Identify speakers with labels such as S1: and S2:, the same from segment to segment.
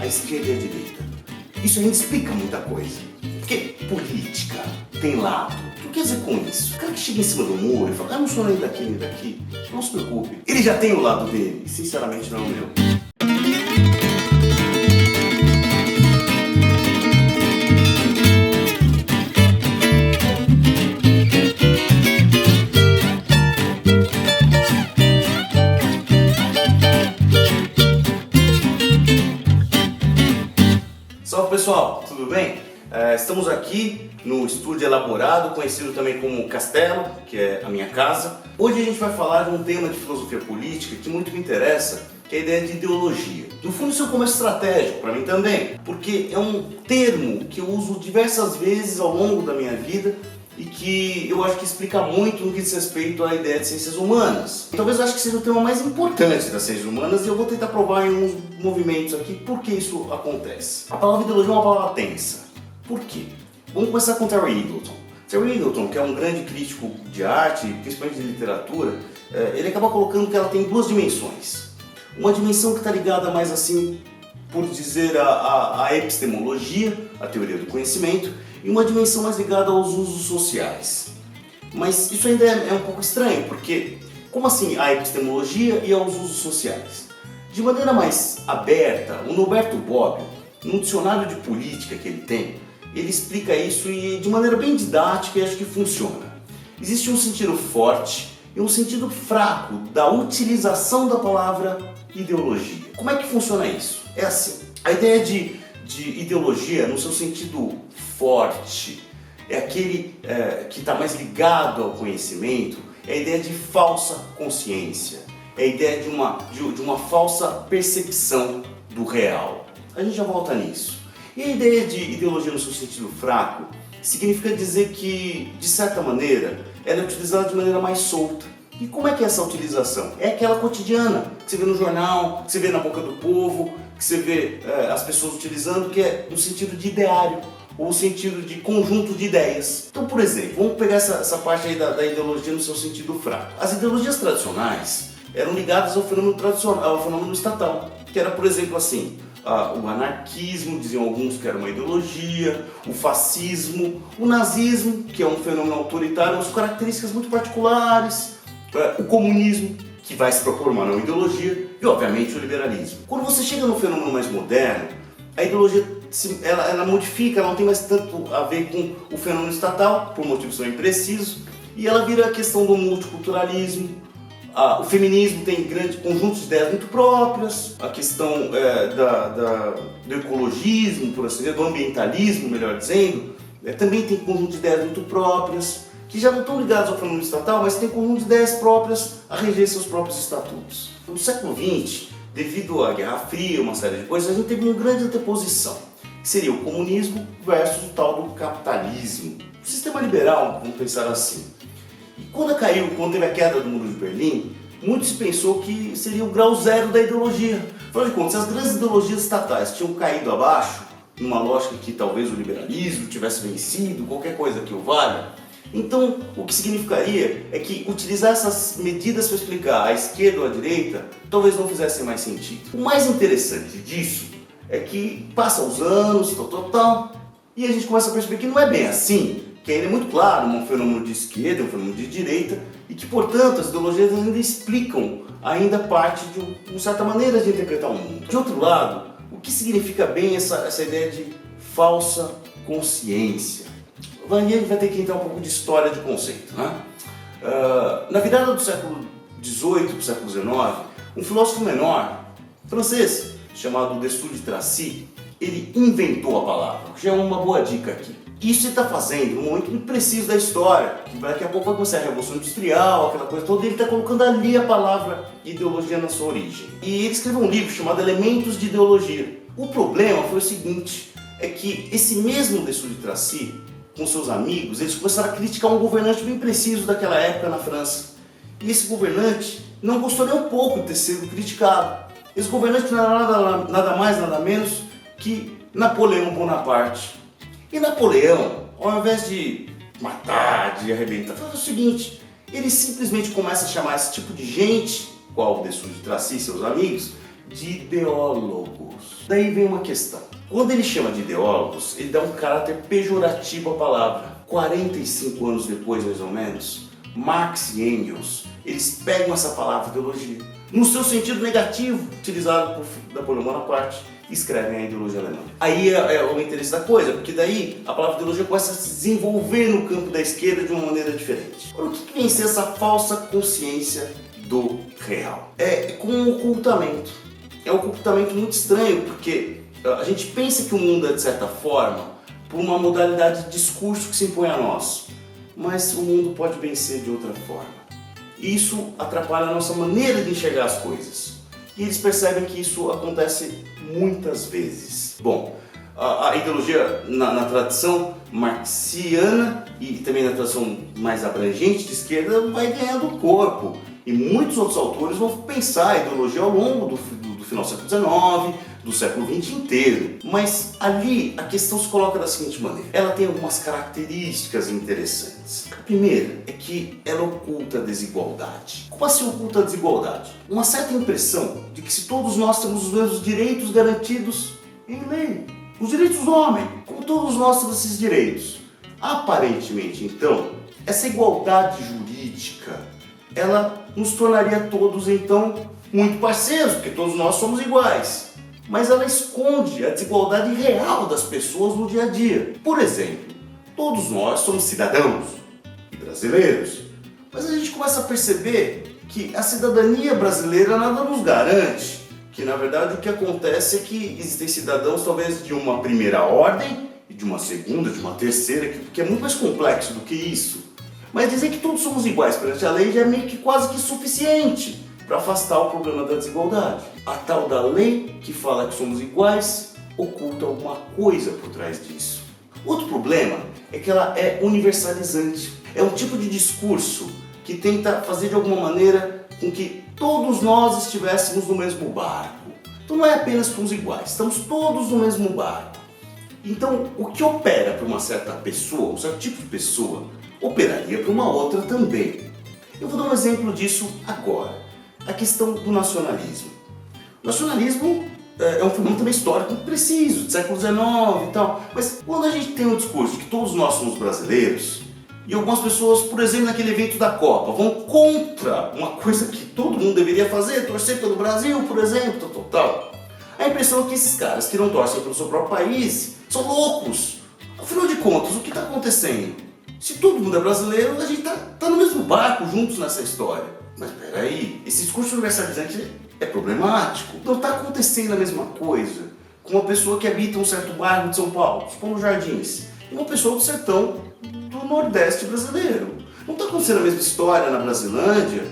S1: esquerda e a direita. Isso a gente explica muita coisa. Porque política tem lado. O que quer dizer com isso? O cara que chega em cima do muro e fala, não sou nem daqui nem daqui, não se preocupe. Ele já tem o lado dele, e sinceramente não é o meu. Salve pessoal, tudo bem? Estamos aqui no estúdio elaborado, conhecido também como Castelo, que é a minha casa. Hoje a gente vai falar de um tema de filosofia política que muito me interessa, que é a ideia de ideologia. No fundo isso é um começo estratégico, para mim também, porque é um termo que eu uso diversas vezes ao longo da minha vida e que eu acho que explica muito no que diz respeito à ideia de ciências humanas. Talvez eu acho que seja o tema mais importante das ciências humanas e eu vou tentar provar em uns movimentos aqui por que isso acontece. A palavra ideologia é uma palavra tensa. Por quê? Vamos começar com Terry Eagleton. Terry Eagleton, que é um grande crítico de arte, principalmente de literatura, ele acaba colocando que ela tem duas dimensões. Uma dimensão que está ligada mais assim, por dizer, à epistemologia, a teoria do conhecimento, e uma dimensão mais ligada aos usos sociais. Mas isso ainda é um pouco estranho, porque como assim a epistemologia e aos usos sociais? De maneira mais aberta, o Norberto Bobbio, no dicionário de política que ele tem, ele explica isso e de maneira bem didática e acho que funciona. Existe um sentido forte e um sentido fraco da utilização da palavra ideologia. Como é que funciona isso? É assim, a ideia de ideologia no seu sentido forte é aquele que está mais ligado ao conhecimento, é a ideia de falsa consciência, é a ideia de uma falsa percepção do real. A gente já volta nisso. E a ideia de ideologia no seu sentido fraco significa dizer que, de certa maneira, ela é utilizada de maneira mais solta. E como é que é essa utilização? É aquela cotidiana, que você vê no jornal, que você vê na boca do povo, que você vê as pessoas utilizando, que é no sentido de ideário, ou no sentido de conjunto de ideias. Então, por exemplo, vamos pegar essa parte aí da ideologia no seu sentido fraco. As ideologias tradicionais eram ligadas ao fenômeno tradicional, ao fenômeno estatal, que era, por exemplo, assim, o anarquismo, diziam alguns que era uma ideologia, o fascismo, o nazismo, que é um fenômeno autoritário, mas com características muito particulares, o comunismo, que vai se propor uma não ideologia, e obviamente o liberalismo. Quando você chega no fenômeno mais moderno, a ideologia ela modifica, ela não tem mais tanto a ver com o fenômeno estatal, por motivos também precisos, e ela vira a questão do multiculturalismo. O feminismo tem grande conjunto de ideias muito próprias, a questão do ecologismo, por assim dizer, do ambientalismo, melhor dizendo, também tem conjunto de ideias muito próprias, que já não estão ligadas ao fenômeno estatal, mas tem conjunto de ideias próprias a reger seus próprios estatutos. No século XX, devido à Guerra Fria, uma série de coisas, a gente teve uma grande anteposição, que seria o comunismo versus o tal do capitalismo. O sistema liberal, vamos pensar assim. E quando teve a queda do Muro de Berlim, muito se pensou que seria o grau zero da ideologia. Afinal de contas, se as grandes ideologias estatais tinham caído abaixo, numa lógica que talvez o liberalismo tivesse vencido, qualquer coisa que o valha, então o que significaria é que utilizar essas medidas para explicar a esquerda ou a direita talvez não fizesse mais sentido. O mais interessante disso é que passam os anos, e a gente começa a perceber que não é bem assim, que ainda é muito claro um fenômeno de esquerda, um fenômeno de direita, e que, portanto, as ideologias ainda explicam parte de uma certa maneira de interpretar o mundo. De outro lado, o que significa bem essa ideia de falsa consciência? A gente vai ter que entrar um pouco de história de conceito, né? Na virada do século XVIII para o século XIX, um filósofo menor, francês, chamado Destutt de Tracy, ele inventou a palavra, que já é uma boa dica aqui. Isso ele está fazendo num momento muito preciso da história, que daqui a pouco vai começar a Revolução Industrial, aquela coisa toda, e ele está colocando ali a palavra ideologia na sua origem. E ele escreveu um livro chamado Elementos de Ideologia. O problema foi o seguinte, é que esse mesmo Destutt de Tracy, com seus amigos, eles começaram a criticar um governante bem preciso daquela época na França. E esse governante não gostou nem um pouco de ter sido criticado. Esse governante não era nada mais, nada menos que Napoleão Bonaparte. E Napoleão, ao invés de matar, de arrebentar, faz o seguinte, ele simplesmente começa a chamar esse tipo de gente, qual o Destutt de Tracy e seus amigos, de ideólogos. Daí vem uma questão. Quando ele chama de ideólogos, ele dá um caráter pejorativo à palavra. 45 anos depois, mais ou menos, Marx e Engels, eles pegam essa palavra ideologia, no seu sentido negativo, utilizado por Napoleão Bonaparte, e escrevem a ideologia alemã. Aí é o interesse da coisa, porque daí a palavra ideologia começa a se desenvolver no campo da esquerda de uma maneira diferente. Agora, o que vem ser essa falsa consciência do real? É com um ocultamento. É um ocultamento muito estranho, porque a gente pensa que o mundo é, de certa forma, por uma modalidade de discurso que se impõe a nós. Mas o mundo pode bem ser de outra forma. E isso atrapalha a nossa maneira de enxergar as coisas. E eles percebem que isso acontece muitas vezes. Bom, a ideologia na tradição marxiana e também na tradição mais abrangente de esquerda vai ganhando corpo. E muitos outros autores vão pensar a ideologia ao longo do final do século XIX, do século XX inteiro. Mas ali a questão se coloca da seguinte maneira. Ela tem algumas características interessantes. A primeira é que ela oculta a desigualdade. Como assim oculta a desigualdade? Uma certa impressão de que se todos nós temos os mesmos direitos garantidos em lei. Os direitos do homem, como todos nós temos esses direitos. Aparentemente, então, essa igualdade jurídica, ela nos tornaria todos, então, muito parceiros, porque todos nós somos iguais. Mas ela esconde a desigualdade real das pessoas no dia a dia. Por exemplo, todos nós somos cidadãos e brasileiros, mas a gente começa a perceber que a cidadania brasileira nada nos garante. Que na verdade o que acontece é que existem cidadãos talvez de uma primeira ordem, e de uma segunda, de uma terceira, que é muito mais complexo do que isso. Mas dizer que todos somos iguais perante a lei já é meio que quase que suficiente para afastar o problema da desigualdade. A tal da lei que fala que somos iguais oculta alguma coisa por trás disso. Outro problema é que ela é universalizante. É um tipo de discurso que tenta fazer de alguma maneira com que todos nós estivéssemos no mesmo barco. Então não é apenas que somos iguais, estamos todos no mesmo barco. Então o que opera para uma certa pessoa, um certo tipo de pessoa, operaria para uma outra também. Eu vou dar um exemplo disso agora. A questão do nacionalismo. O nacionalismo é um fenômeno também histórico preciso, do século XIX e tal. Mas quando a gente tem um discurso que todos nós somos brasileiros, e algumas pessoas, por exemplo, naquele evento da Copa, vão contra uma coisa que todo mundo deveria fazer, torcer pelo Brasil, por exemplo, tal. A impressão é que esses caras que não torcem pelo seu próprio país são loucos. Afinal de contas, o que está acontecendo? Se todo mundo é brasileiro, a gente tá no mesmo barco juntos nessa história. Mas peraí, esse discurso universalizante é problemático. Não está acontecendo a mesma coisa com uma pessoa que habita um certo bairro de São Paulo, supondo Jardins, e uma pessoa do sertão do Nordeste brasileiro. Não está acontecendo a mesma história na Brasilândia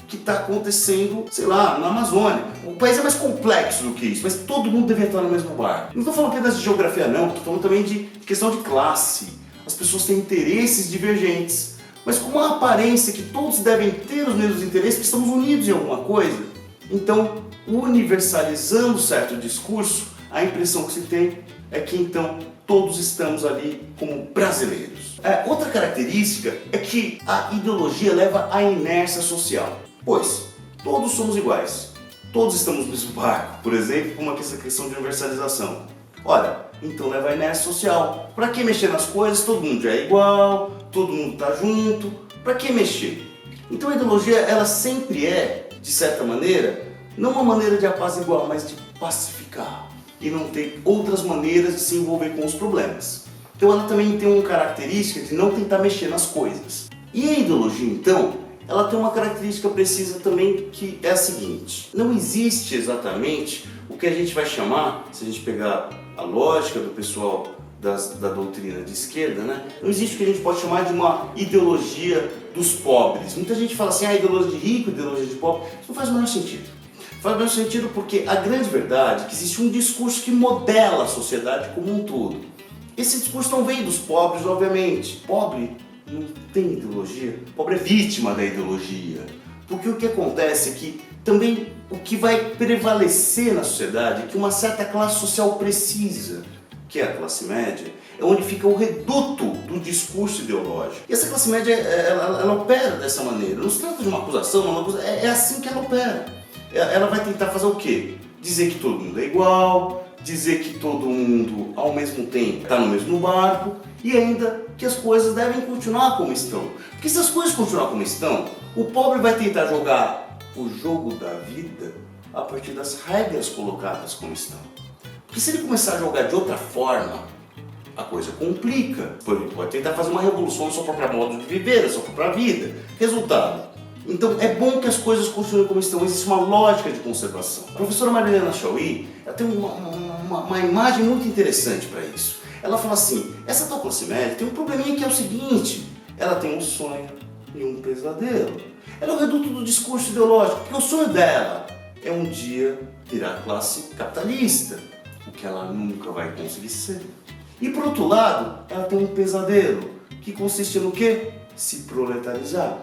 S1: que está acontecendo, sei lá, na Amazônia. O país é mais complexo do que isso, mas todo mundo deveria estar no mesmo barco. Não estou falando apenas de geografia não, estou falando também de questão de classe. As pessoas têm interesses divergentes, mas com uma aparência que todos devem ter os mesmos interesses, que estamos unidos em alguma coisa. Então, universalizando certo discurso, a impressão que se tem é que então todos estamos ali como brasileiros. Outra característica é que a ideologia leva à inércia social, pois todos somos iguais, todos estamos no mesmo barco, por exemplo, como essa questão de universalização. Ora, então leva à inércia social. Para que mexer nas coisas? Todo mundo já é igual, todo mundo está junto. Para que mexer? Então a ideologia, ela sempre é, de certa maneira, não uma maneira de apaziguar, mas de pacificar. E não ter outras maneiras de se envolver com os problemas. Então ela também tem uma característica de não tentar mexer nas coisas. E a ideologia, então, ela tem uma característica precisa também, que é a seguinte. Não existe exatamente o que a gente vai chamar, se a gente pegar a lógica do pessoal da doutrina de esquerda, né? Não existe o que a gente pode chamar de uma ideologia dos pobres. Muita gente fala assim, ideologia de rico, ideologia de pobre. Isso não faz o menor sentido. Faz o menor sentido porque a grande verdade é que existe um discurso que modela a sociedade como um todo. Esse discurso não vem dos pobres, obviamente. Pobre não tem ideologia. Pobre é vítima da ideologia. Porque o que acontece é que também o que vai prevalecer na sociedade é que uma certa classe social precisa, que é a classe média, é onde fica o reduto do discurso ideológico. E essa classe média, ela opera dessa maneira. Não se trata de uma acusação, é assim que ela opera. Ela vai tentar fazer o quê? dizer que todo mundo é igual, dizer que todo mundo ao mesmo tempo está no mesmo barco e ainda que as coisas devem continuar como estão. Porque se as coisas continuar como estão, o pobre vai tentar jogar o jogo da vida a partir das regras colocadas como estão. Porque se ele começar a jogar de outra forma, a coisa complica. Ele pode tentar fazer uma revolução no seu próprio modo de viver, na sua própria vida. Resultado. Então é bom que as coisas continuem como estão. Existe uma lógica de conservação. A professora Marilena Chauí tem uma imagem muito interessante para isso. Ela fala assim, essa tal classe média tem um probleminha que é o seguinte, ela tem um sonho e um pesadelo. Ela é o reduto do discurso ideológico, porque o sonho dela é um dia virar classe capitalista, o que ela nunca vai conseguir ser. E por outro lado, ela tem um pesadelo, que consiste no quê? Se proletarizar.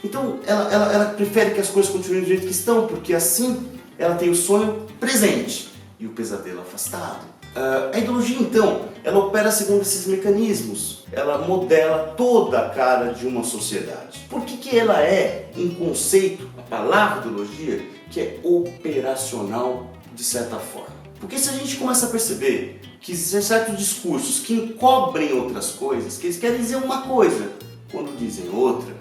S1: Então ela prefere que as coisas continuem do jeito que estão, porque assim ela tem o sonho presente e o pesadelo afastado. A ideologia, então, ela opera segundo esses mecanismos. Ela modela toda a cara de uma sociedade. Por que ela é um conceito, a palavra ideologia, que é operacional de certa forma? Porque se a gente começa a perceber que existem certos discursos que encobrem outras coisas, que eles querem dizer uma coisa quando dizem outra,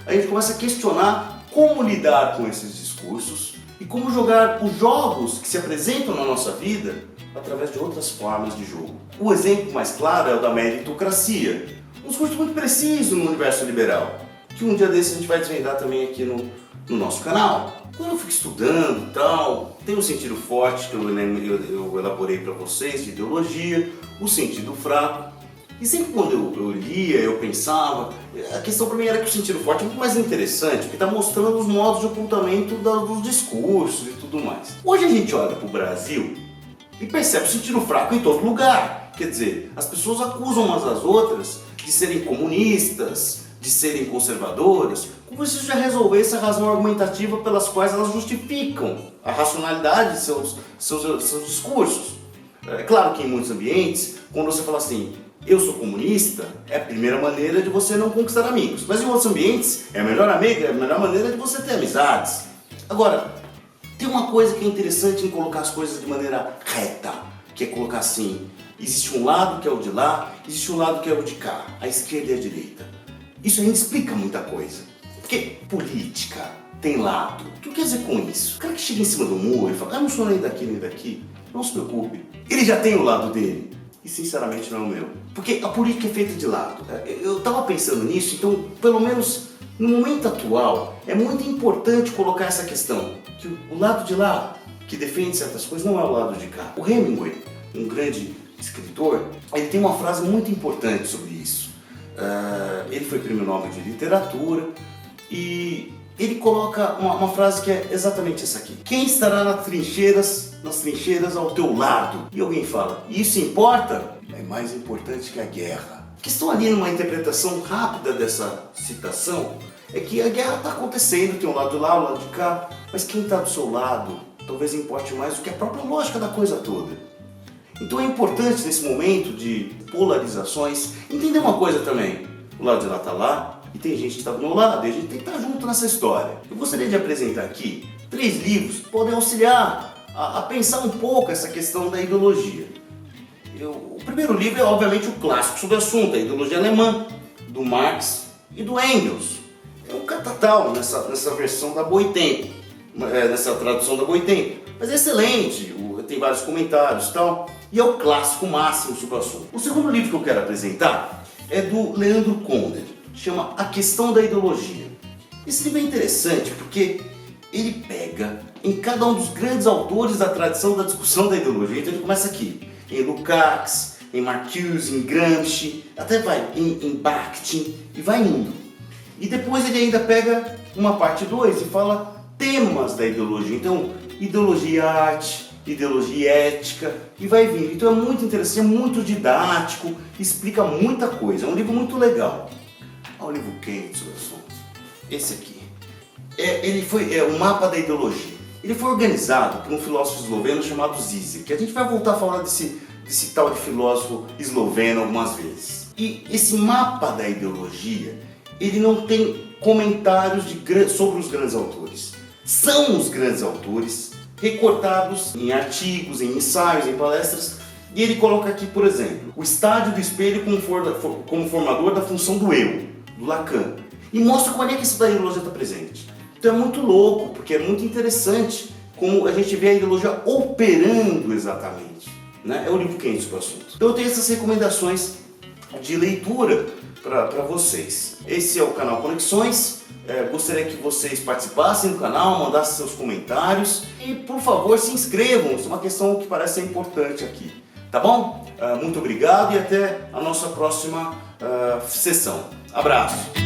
S1: a gente começa a questionar como lidar com esses discursos e como jogar os jogos que se apresentam na nossa vida através de outras formas de jogo. O exemplo mais claro é o da meritocracia, um discurso muito preciso no universo liberal, que um dia desse a gente vai desvendar também aqui no nosso canal. Quando eu fico estudando e tal, tem um sentido forte que eu elaborei para vocês de ideologia, o sentido fraco. E sempre quando eu lia, eu pensava, a questão para mim era que o sentido forte é muito mais interessante, porque está mostrando os modos de ocultamento dos discursos e tudo mais. Hoje a gente olha para o Brasil e percebe o sentido fraco em todo lugar. Quer dizer, as pessoas acusam umas às outras de serem comunistas, de serem conservadoras, como se isso já resolvesse a razão argumentativa pelas quais elas justificam a racionalidade de seus discursos. É claro que em muitos ambientes, quando você fala assim, eu sou comunista, é a primeira maneira de você não conquistar amigos. Mas em outros ambientes, é a melhor maneira de você ter amizades. Agora, tem uma coisa que é interessante em colocar as coisas de maneira reta, que é colocar assim, existe um lado que é o de lá, existe um lado que é o de cá, a esquerda e a direita. Isso ainda explica muita coisa. Porque política tem lado. O que eu quero dizer com isso? O cara que chega em cima do muro e fala, não sou nem daqui nem daqui, não se preocupe. Ele já tem o lado dele. E sinceramente não é o meu. Porque a política é feita de lado. Eu estava pensando nisso, então pelo menos no momento atual é muito importante colocar essa questão. Que o lado de lá, que defende certas coisas, não é o lado de cá. O Hemingway, um grande escritor, ele tem uma frase muito importante sobre isso. Ele foi Prêmio Nobel de Literatura e ele coloca uma frase que é exatamente essa aqui. Quem estará nas trincheiras ao teu lado? E alguém fala, e isso importa? É mais importante que a guerra. A questão ali numa interpretação rápida dessa citação é que a guerra está acontecendo, tem um lado de lá, um lado de cá, mas quem está do seu lado talvez importe mais do que a própria lógica da coisa toda. Então é importante nesse momento de polarizações entender uma coisa também. O lado de lá está lá e tem gente que está do meu lado e a gente tem que estar junto nessa história. Eu gostaria de apresentar aqui 3 livros que podem auxiliar a pensar um pouco essa questão da ideologia. O primeiro livro é obviamente o clássico sobre o assunto, a ideologia alemã, do Marx e do Engels. É um catatal nessa versão da Boitempo, nessa tradução da Boitempo. Mas é excelente, tem vários comentários e tal, e é o clássico máximo sobre o assunto. O segundo livro que eu quero apresentar é do Leandro Konder, chama A Questão da Ideologia. Esse livro é interessante porque ele pega em cada um dos grandes autores da tradição da discussão da ideologia. Então ele começa aqui, em Lukács, em Marcuse, em Gramsci, até vai em Bakhtin e vai indo. E depois ele ainda pega uma parte 2 e fala temas da ideologia. Então, ideologia e arte, ideologia e ética, e vai vindo. Então é muito interessante, é muito didático, explica muita coisa. É um livro muito legal. Olha o livro quente sobre o assunto. Esse aqui. Ele foi o mapa da ideologia. Ele foi organizado por um filósofo esloveno chamado Zizek, que a gente vai voltar a falar desse tal de filósofo esloveno algumas vezes. E esse mapa da ideologia, ele não tem comentários sobre os grandes autores. São os grandes autores recortados em artigos, em ensaios, em palestras. E ele coloca aqui, por exemplo, o estádio do espelho como formador da função do eu, do Lacan. E mostra como é que isso da ideologia está presente. Então é muito louco, porque é muito interessante como a gente vê a ideologia operando exatamente. Né? É o livro quente do assunto. Então eu tenho essas recomendações de leitura para vocês. Esse é o canal Conexões. Gostaria que vocês participassem do canal, mandassem seus comentários e, por favor, se inscrevam. Isso é uma questão que parece ser importante aqui. Tá bom? Muito obrigado e até a nossa próxima sessão. Abraço!